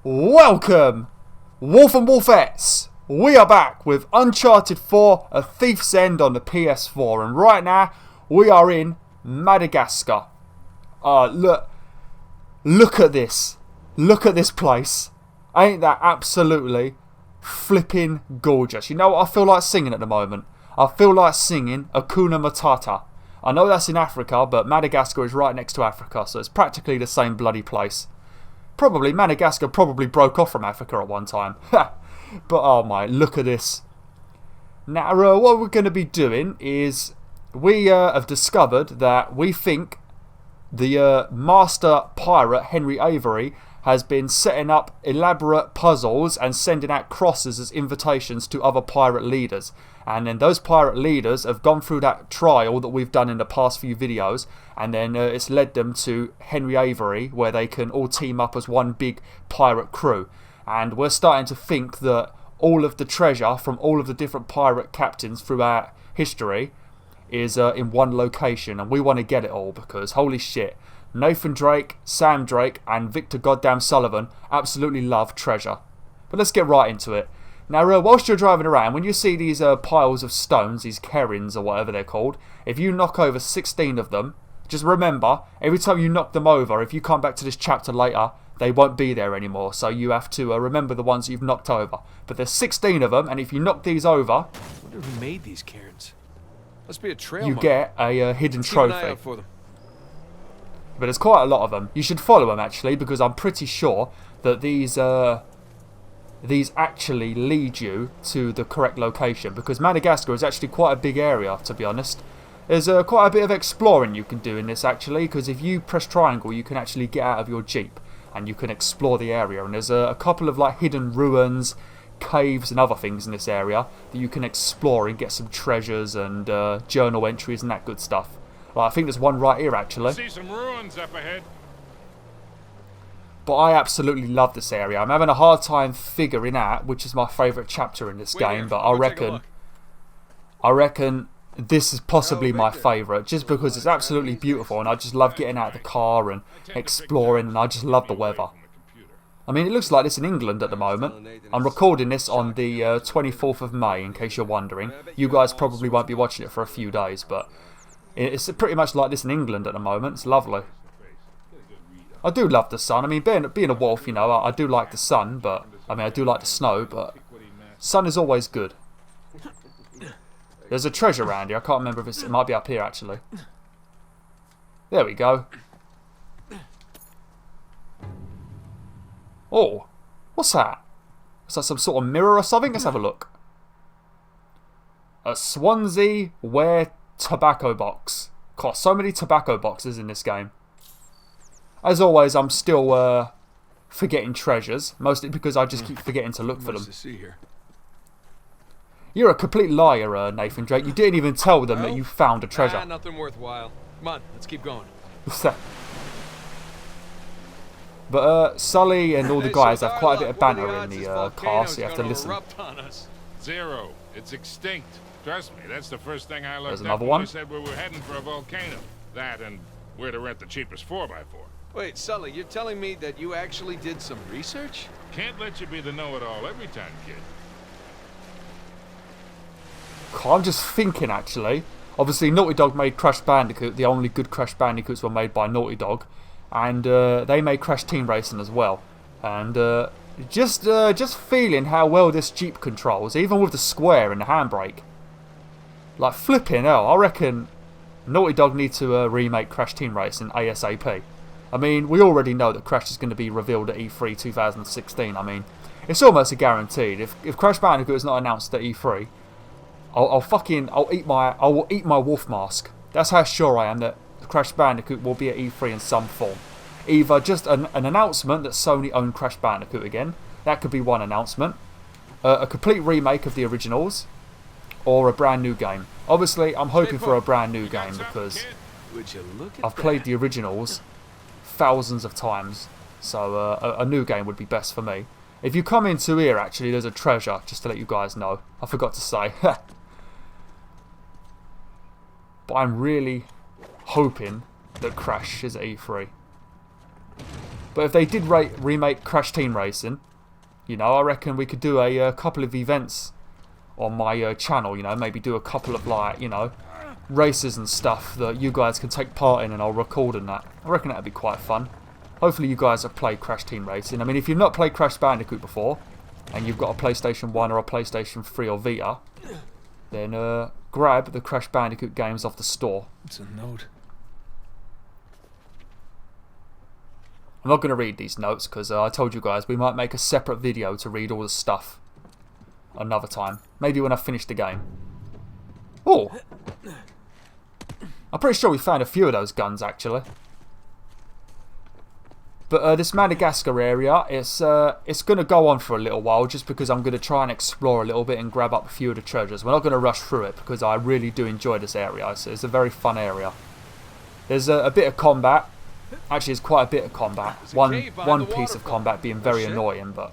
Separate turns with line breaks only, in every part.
Welcome, Wolf and Wolfettes. We are back with Uncharted 4, A Thiefs End on the PS4, and right now we are in Madagascar. Look at this. Look at this place. Ain't that absolutely flipping gorgeous? You know what I feel like singing at the moment? I feel like singing Hakuna Matata. I know that's in Africa, but Madagascar is right next to Africa, so it's practically the same bloody place. Madagascar probably broke off from Africa at one time. But oh my, look at this. Now what we're going to be doing is we have discovered that we think the master pirate Henry Avery has been setting up elaborate puzzles and sending out crosses as invitations to other pirate leaders. And then those pirate leaders have gone through that trial that we've done in the past few videos, and then it's led them to Henry Avery, where they can all team up as one big pirate crew. And we're starting to think that all of the treasure from all of the different pirate captains throughout history is in one location, and we want to get it all because holy shit, Nathan Drake, Sam Drake and Victor Goddamn Sullivan absolutely love treasure. But let's get right into it. Now whilst you're driving around, when you see these piles of stones, these kerins or whatever they're called, if you knock over 16 of them, just remember, every time you knock them over, if you come back to this chapter later, they won't be there anymore. So you have to remember the ones you've knocked over. But there's 16 of them, and if you knock these over,
I wonder who made these cairns. Must be a trail
you
mark.
get a hidden trophy.
Keep an eye out for them.
But there's quite a lot of them. You should follow them actually, because I'm pretty sure that these actually lead you to the correct location. Because Madagascar is actually quite a big area, to be honest. There's quite a bit of exploring you can do in this actually, because if you press triangle, you can actually get out of your jeep and you can explore the area. And there's a couple of like hidden ruins, caves and other things in this area that you can explore and get some treasures and journal entries and that good stuff. Well, I think there's one right here actually.
See some ruins up ahead.
But I absolutely love this area. I'm having a hard time figuring out which is my favourite chapter in this game, but I reckon this is possibly my favourite, just because it's absolutely beautiful and I just love getting out of the car and exploring, and I just love the weather. I mean, it looks like this in England at the moment. I'm recording this on the 24th of May, in case you're wondering. You guys probably won't be watching it for a few days, but it's pretty much like this in England at the moment. It's lovely. I do love the sun. I mean, being a wolf, you know, I do like the sun, but I mean, I do like the snow, but sun is always good. There's a treasure around here. I can't remember if it might be up here actually. There we go. Oh, what's that? Is that some sort of mirror or something? Let's have a look. A Swansea Ware tobacco box. God, so many tobacco boxes in this game. As always, I'm still forgetting treasures, mostly because I just keep forgetting to look for them. You're a complete liar, Nathan Drake. You didn't even tell them that you found a treasure.
Nothing worthwhile. Come on, let's keep going.
But Sully and all the guys have quite a bit of banter in the car, so you have to listen.
Zero. It's extinct. Trust me, that's the first thing I looked
another
up
one.
when they said we were heading for a volcano. That and where to rent the cheapest 4x4.
Wait, Sully, you're telling me that you actually did some research?
Can't let you be the know-it-all every time, kid.
I'm just thinking actually. Obviously, Naughty Dog made Crash Bandicoot. The only good Crash Bandicoots were made by Naughty Dog. And they made Crash Team Racing as well. And just feeling how well this Jeep controls, even with the square and the handbrake. Like flipping hell, I reckon Naughty Dog need to remake Crash Team Racing ASAP. I mean, we already know that Crash is going to be revealed at E3 2016. I mean, it's almost a guaranteed. If Crash Bandicoot is not announced at E3, I'll eat my wolf mask. That's how sure I am that Crash Bandicoot will be at E3 in some form. Either just an announcement that Sony own Crash Bandicoot again. That could be one announcement. A complete remake of the originals. Or a brand new game. Obviously, I'm hoping for a brand new game because I've played the originals thousands of times. So a new game would be best for me. If you come into here, actually, there's a treasure, just to let you guys know. I forgot to say. But I'm really hoping that Crash is at E3. But But if they did remake Crash Team Racing, you know, I reckon we could do a couple of events on my channel, you know, maybe do a couple of, like, you know, races and stuff that you guys can take part in, and I'll record and that. I reckon that'd be quite fun. Hopefully you guys have played Crash Team Racing. I mean, if you've not played Crash Bandicoot before, and you've got a PlayStation 1 or a PlayStation 3 or Vita, then grab the Crash Bandicoot games off the store.
It's a note.
I'm not going to read these notes because I told you guys we might make a separate video to read all the stuff another time. Maybe when I finish the game. Oh! I'm pretty sure we found a few of those guns actually. But this Madagascar area, it's going to go on for a little while just because I'm going to try and explore a little bit and grab up a few of the treasures. We're not going to rush through it because I really do enjoy this area. It's a very fun area. There's a bit of combat. Actually, it's quite a bit of combat. One piece of combat being very annoying, but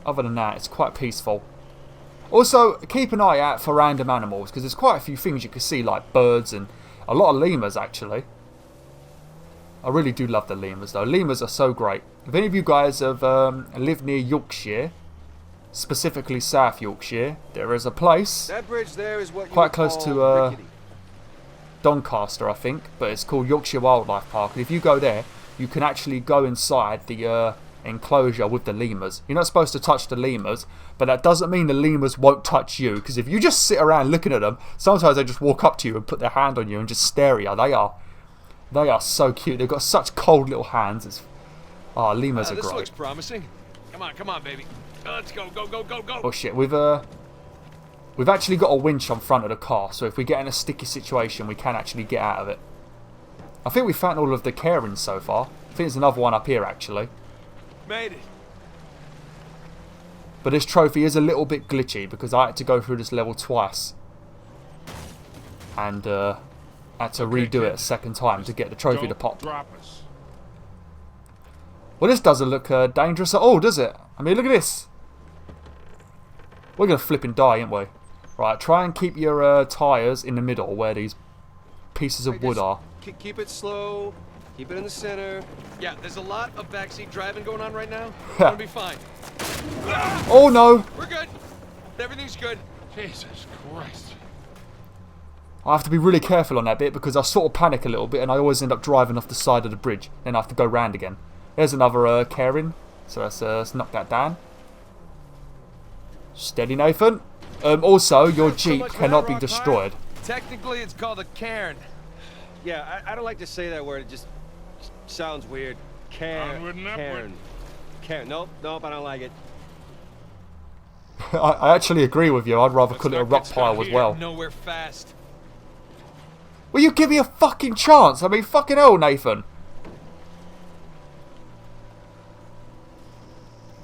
other than that, it's quite peaceful. Also, keep an eye out for random animals because there's quite a few things you can see, like birds and a lot of lemurs actually. I really do love the lemurs though. Lemurs are so great. If any of you guys have lived near Yorkshire, specifically South Yorkshire, there is a place
that bridge there is what
quite close to Doncaster, I think, but it's called Yorkshire Wildlife Park. And if you go there, you can actually go inside the enclosure with the lemurs. You're not supposed to touch the lemurs, but that doesn't mean the lemurs won't touch you. Because if you just sit around looking at them, sometimes they just walk up to you and put their hand on you and just stare at you. They are so cute. They've got such cold little hands. Lemurs are
this
great.
looks promising. Come on, baby. Let's go.
Oh shit, we've actually got a winch on front of the car, so if we get in a sticky situation, we can actually get out of it. I think we found all of the Karens so far. I think there's another one up here actually.
Made it.
But this trophy is a little bit glitchy because I had to go through this level twice. And had to redo it a second time to get the trophy to pop.
Drop us.
Well, this doesn't look dangerous at all, does it? I mean, look at this. We're going to flip and die, ain't we? Right, try and keep your tyres in the middle where these pieces of wood are.
Keep it slow. Keep it in the center.
Yeah, there's a lot of backseat driving going on right now. We'll be fine.
Oh no!
We're good. Everything's good.
Jesus Christ.
I have to be really careful on that bit because I sort of panic a little bit and I always end up driving off the side of the bridge. Then I have to go round again. There's another Karen. So let's knock that down. Steady, Nathan. Also, your Jeep cannot be destroyed.
Technically, it's called a cairn.
Yeah, I don't like to say that word. It just sounds weird.
Onward and upward.
Cairn. Nope, I don't like it.
I actually agree with you. I'd rather call it a rock pile as well.
Nowhere fast.
Will you give me a fucking chance? I mean, fucking hell, Nathan.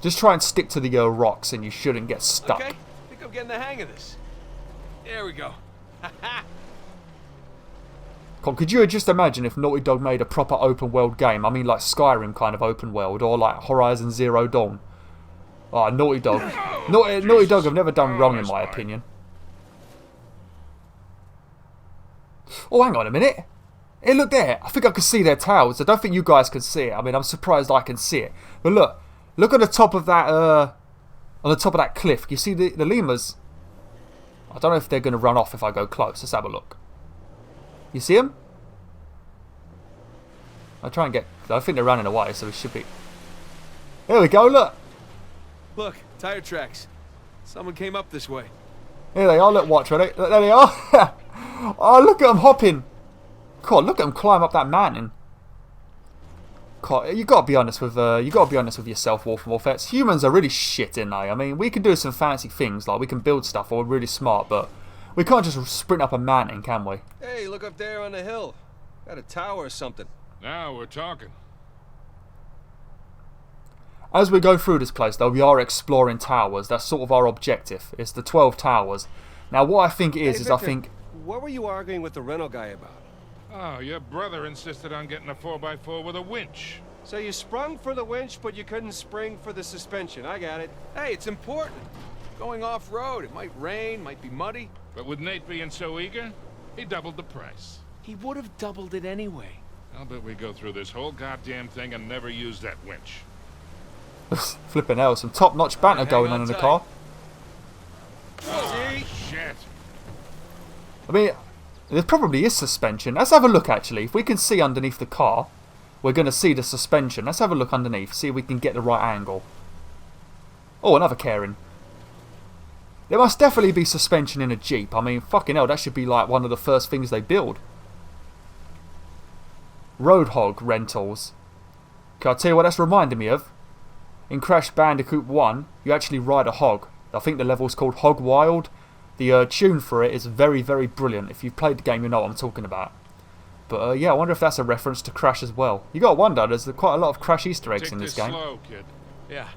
Just try and stick to the rocks and you shouldn't get stuck.
Okay, I think I'm getting the hang of this. There we go.
God, could you just imagine if Naughty Dog made a proper open world game? I mean, like Skyrim kind of open world, or like Horizon Zero Dawn. Oh, Naughty Dog. Naughty Dog have never done wrong in my opinion. Oh, hang on a minute. Hey, look there. I think I can see their towers. I don't think you guys can see it. I mean, I'm surprised I can see it. But look on the top of that. On the top of that cliff. You see the lemurs? I don't know if they're going to run off if I go close. Let's have a look. You see them? I'll try and get. I think they're running away, so we should be. There we go. Look.
Look, tire tracks. Someone came up this way.
Here they are. Look, watch, ready? Look, there they are. Oh, look at them hopping. God, look at them climb up that mountain. God, you gotta be honest with yourself, wolfettes. Humans are really shit, ain't they? I mean, we can do some fancy things, like we can build stuff, or we're really smart, but we can't just sprint up a mountain, can we?
Hey, look up there on the hill. Got a tower or something.
Now we're talking.
As we go through this place, though, we are exploring towers. That's sort of our objective. It's the 12 towers. Now, what I think is
Victor,
I think...
What were you arguing with the rental guy about?
Oh, your brother insisted on getting a 4x4 with a winch.
So you sprung for the winch, but you couldn't spring for the suspension. I got it.
Hey, it's important. Going off-road. It might rain, might be muddy.
But with Nate being so eager, he doubled the price.
He would have doubled it anyway.
I'll bet we go through this whole goddamn thing and never use that winch.
Flipping hell, some top-notch banter going on in the car.
Oh, shit.
I mean, there probably is suspension. Let's have a look, actually. If we can see underneath the car, we're going to see the suspension. Let's have a look underneath, see if we can get the right angle. Oh, another Karen. There must definitely be suspension in a Jeep. I mean, fucking hell, that should be like one of the first things they build. Roadhog rentals. Can I tell you what that's reminding me of? In Crash Bandicoot 1, you actually ride a hog. I think the level's called Hog Wild. The tune for it is very, very brilliant. If you've played the game, you know what I'm talking about. But yeah, I wonder if that's a reference to Crash as well. You gotta wonder, there's quite a lot of Crash Easter eggs in this game.
Slow, kid.
Yeah.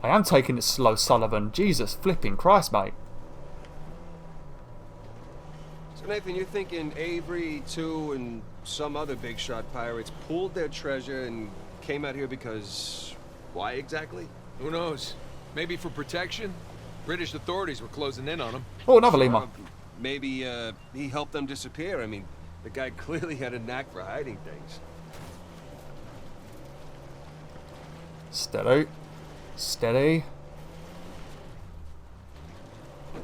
I am taking it slow, Sullivan. Jesus flipping Christ, mate.
So Nathan, you're thinking Avery, too, and some other big shot pirates pooled their treasure and came out here because... why exactly?
Who knows? Maybe for protection? British authorities were closing in on them.
Oh, another lemur.
Maybe he helped them disappear. I mean, the guy clearly had a knack for hiding things.
Steady. Steady.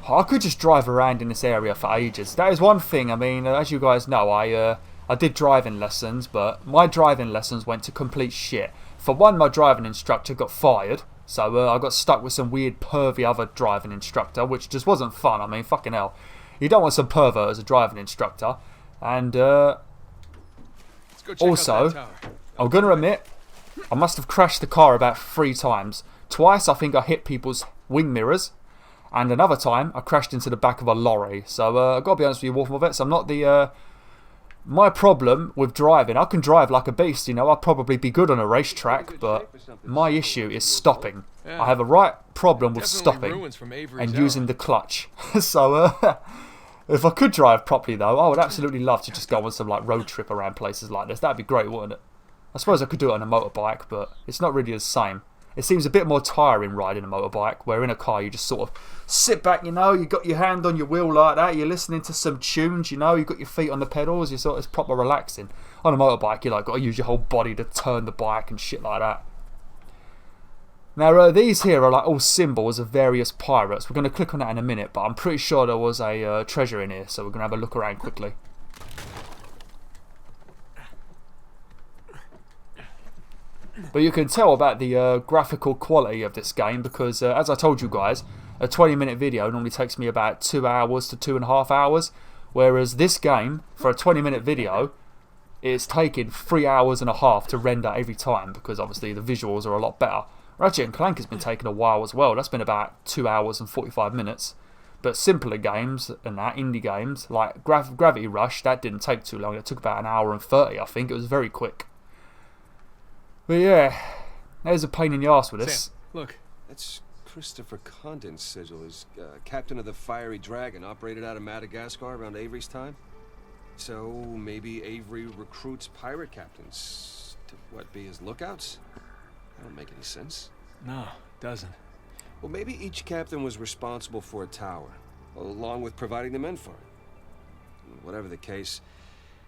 I could just drive around in this area for ages. That is one thing. I mean, as you guys know, I did driving lessons, but my driving lessons went to complete shit. For one, my driving instructor got fired, so I got stuck with some weird pervy other driving instructor, which just wasn't fun. I mean, fucking hell. You don't want some pervert as a driving instructor. And
Let's go check
also,
out that tower.
I'm going to admit, I must have crashed the car about 3 times. Twice, I think I hit people's wing mirrors. And another time, I crashed into the back of a lorry. So, I've got to be honest with you, wolfettes, I'm not the... my problem with driving, I can drive like a beast, you know. I'll probably be good on a racetrack, but my issue is stopping. I have a right problem with stopping and using the clutch. So, if I could drive properly, though, I would absolutely love to just go on some like road trip around places like this. That'd be great, wouldn't it? I suppose I could do it on a motorbike, but it's not really the same. It seems a bit more tiring riding a motorbike, where in a car you just sort of sit back, you know, you got your hand on your wheel like that, you're listening to some tunes, you know, you got your feet on the pedals, it's proper relaxing. On a motorbike, you like got to use your whole body to turn the bike and shit like that. Now, these here are like all symbols of various pirates. We're going to click on that in a minute, but I'm pretty sure there was a treasure in here, so we're going to have a look around quickly. But you can tell about the graphical quality of this game because, as I told you guys, a 20-minute video normally takes me about 2 hours to 2.5 hours, whereas this game, for a 20-minute video, it's taking 3.5 hours to render every time because obviously the visuals are a lot better. Ratchet & Clank has been taking a while as well. That's been about 2 hours and 45 minutes. But simpler games and that, indie games, like Gravity Rush, that didn't take too long. It took about 1 hour and 30, I think. It was very quick. But yeah, there's a pain in the arse with this.
Sam, look.
That's Christopher Condon's sigil. He's captain of the Fiery Dragon, operated out of Madagascar around Avery's time. So maybe Avery recruits pirate captains to, what, be his lookouts? That don't make any sense.
No, doesn't.
Well, maybe each captain was responsible for a tower, along with providing the men for it. Whatever the case,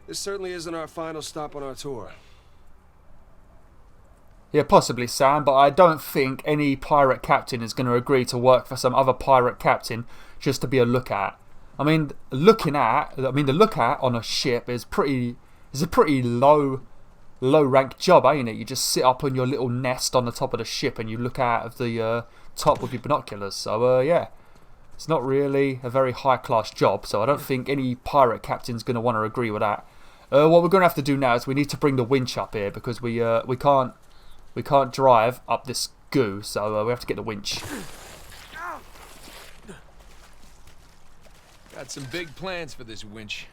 this certainly isn't our final stop on our tour.
Yeah, possibly, Sam, but I don't think any pirate captain is going to agree to work for some other pirate captain just to be a lookout. I mean, the lookout on a ship is a pretty low rank job, ain't it? You just sit up on your little nest on the top of the ship and you look out of the top with your binoculars. So, yeah, it's not really a very high class job. So I don't think any pirate captain's going to want to agree with that. What we're going to have to do now is we need to bring the winch up here because we can't drive up this goo, so we have to get the winch.
Got some big plans for this winch.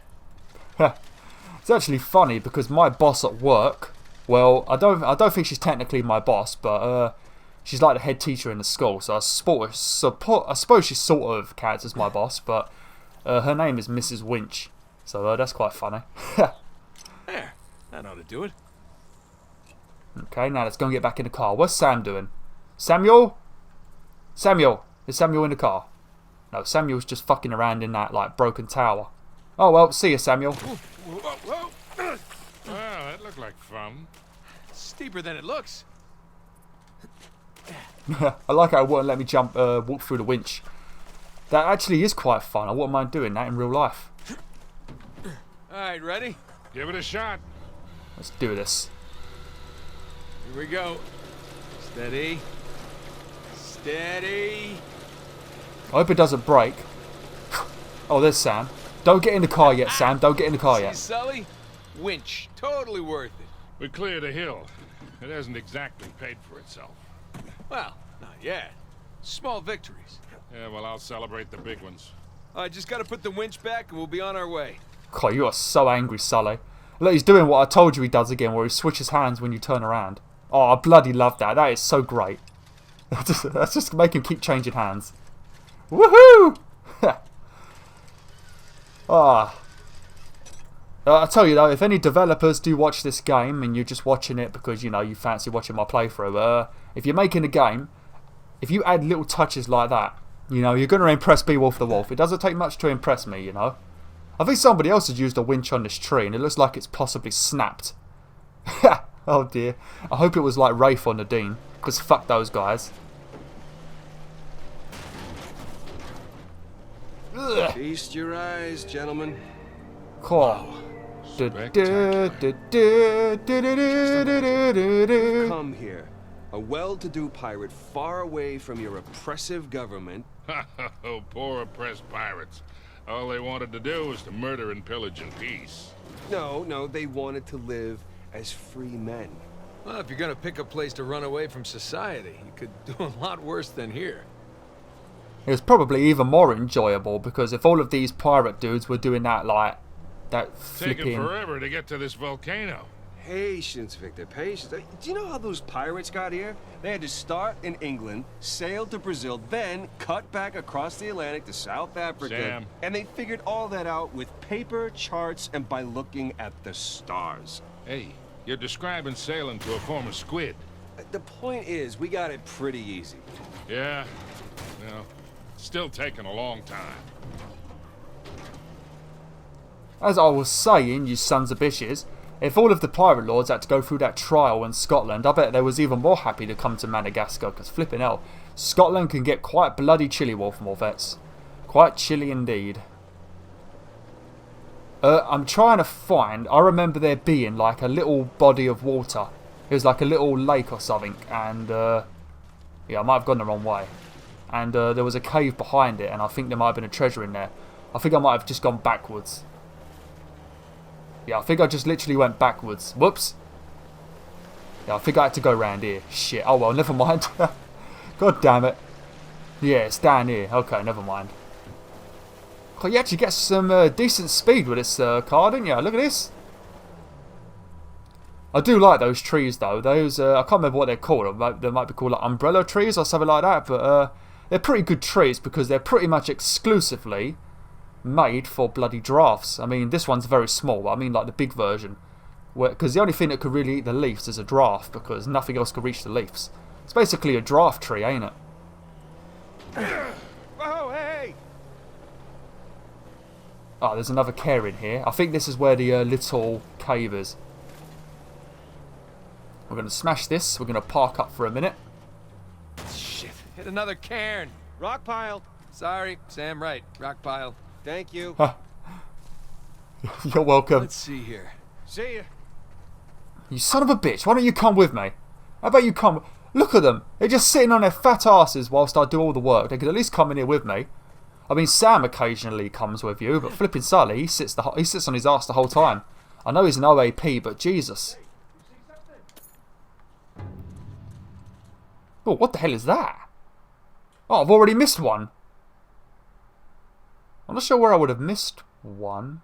It's actually funny because my boss at work, well, I don't think she's technically my boss, but she's like the head teacher in the school, so I suppose she sort of counts as my boss, but her name is Mrs. Winch, so that's quite funny.
There, that ought to do it.
Okay, now let's go and get back in the car. What's Sam doing? Samuel? Samuel! Is Samuel in the car? No, Samuel's just fucking around in that, like, broken tower. Oh, well, see you, Samuel.
Whoa, whoa.
like fun.
It's steeper than it looks.
I like how it wouldn't let me jump, walk through the winch. That actually is quite fun. I wouldn't mind doing that in real life.
Alright, ready?
Give it a shot.
Let's do this.
Here we go. Steady. Steady.
I hope it doesn't break. Oh, there's Sam. Don't get in the car yet, Sam. Don't get in the car
See,
yet.
Sully? Winch. Totally worth it.
We cleared a hill. It hasn't exactly paid for itself.
Well, not yet. Small victories.
Yeah, well, I'll celebrate the big ones.
I just gotta put the winch back and we'll be on our way.
God, you are so angry, Sully. Look, he's doing what I told you he does again, where he switches hands when you turn around. Oh, I bloody love that. That is so great. Let's just make him keep changing hands. Woohoo! Ah. I tell you though, if any developers do watch this game and you're just watching it because, you know, you fancy watching my playthrough, if you're making a game, if you add little touches like that, you know, you're going to impress BwolfTheWolf. It doesn't take much to impress me, you know. I think somebody else has used a winch on this tree and it looks like it's possibly snapped. Oh dear. I hope it was like Rafe or Nadine, because fuck those guys. Ugh.
Feast your eyes, gentlemen.
Cool.
Come here. A well-to-do pirate far away from your oppressive government.
Oh, poor oppressed pirates. All they wanted to do was to murder and pillage in peace.
No, they wanted to live as free men.
Well, if you're gonna pick a place to run away from society, you could do a lot worse than here.
It was probably even more enjoyable because if all of these pirate dudes were doing that, like, that
Taking
flipping...
forever to get to this volcano.
Patience, Victor, patience. Do you know how those pirates got here? They had to start in England, sail to Brazil, then cut back across the Atlantic to South Africa.
Sam.
And they figured all that out with paper, charts, and by looking at the stars.
Hey, you're describing sailing to a former squid.
The point is, we got it pretty easy.
Yeah, well, still taking a long time.
As I was saying, you sons of bitches, if all of the pirate lords had to go through that trial in Scotland, I bet they was even more happy to come to Madagascar, because flipping hell, Scotland can get quite bloody chilly, wolfettes. Quite chilly indeed. I'm trying to find, I remember there being like a little body of water. It was like a little lake or something, and yeah, I might have gone the wrong way. And there was a cave behind it, and I think there might have been a treasure in there. I think I might have just gone backwards. Yeah, I think I just literally went backwards. Whoops. Yeah, I think I had to go round here. Shit. Oh well, never mind. God damn it. Yeah, it's down here. Okay, never mind. Oh, you actually get some decent speed with this car, didn't you? Look at this. I do like those trees though. Those, I can't remember what they're called. They might be called like umbrella trees or something like that. But they're pretty good trees because they're pretty much exclusively made for bloody giraffes. I mean, this one's very small, but I mean like the big version, because the only thing that could really eat the leaves is a giraffe, because nothing else could reach the leaves. It's basically a giraffe tree, ain't it?
Oh, hey!
Oh, there's another care in here. I think this is where the little cave is. We're going to smash this. We're going to park up for a minute.
Shit, hit another cairn.
Rock pile.
Sorry, Sam, right. Rock pile.
Thank you.
You're welcome.
Let's see here.
See ya.
You son of a bitch. Why don't you come with me? How about you come... Look at them. They're just sitting on their fat asses whilst I do all the work. They could at least come in here with me. I mean, Sam occasionally comes with you, but flipping Sully, he sits on his ass the whole time. I know he's an OAP, but Jesus. Oh, what the hell is that? Oh, I've already missed one. I'm not sure where I would have missed one.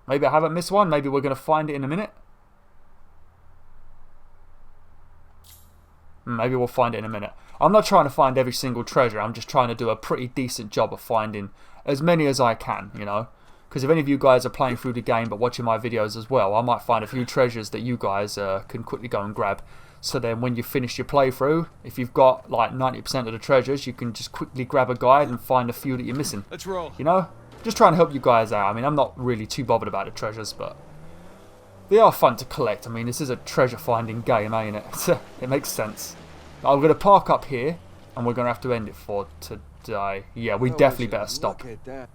Maybe I haven't missed one. Maybe we're going to find it in a minute. Maybe we'll find it in a minute. I'm not trying to find every single treasure. I'm just trying to do a pretty decent job of finding as many as I can, you know. Because if any of you guys are playing through the game but watching my videos as well, I might find a few treasures that you guys can quickly go and grab. So then when you finish your playthrough, if you've got like 90% of the treasures, you can just quickly grab a guide and find a few that you're missing.
Let's roll.
You know? Just trying to help you guys out. I mean, I'm not really too bothered about the treasures, but They are fun to collect. I mean, this is a treasure finding game, ain't it? It makes sense. I'm going to park up here, and we're going to have to end it for today. Yeah, we definitely better stop.
Look at that.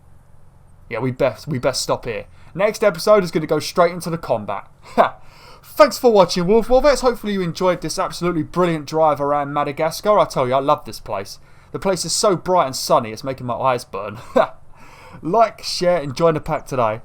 Yeah, we best stop here. Next episode is going to go straight into the combat. Thanks for watching, wolfettes. Hopefully you enjoyed this absolutely brilliant drive around Madagascar. I tell you, I love this place. The place is so bright and sunny, it's making my eyes burn. Like, share, and join the pack today.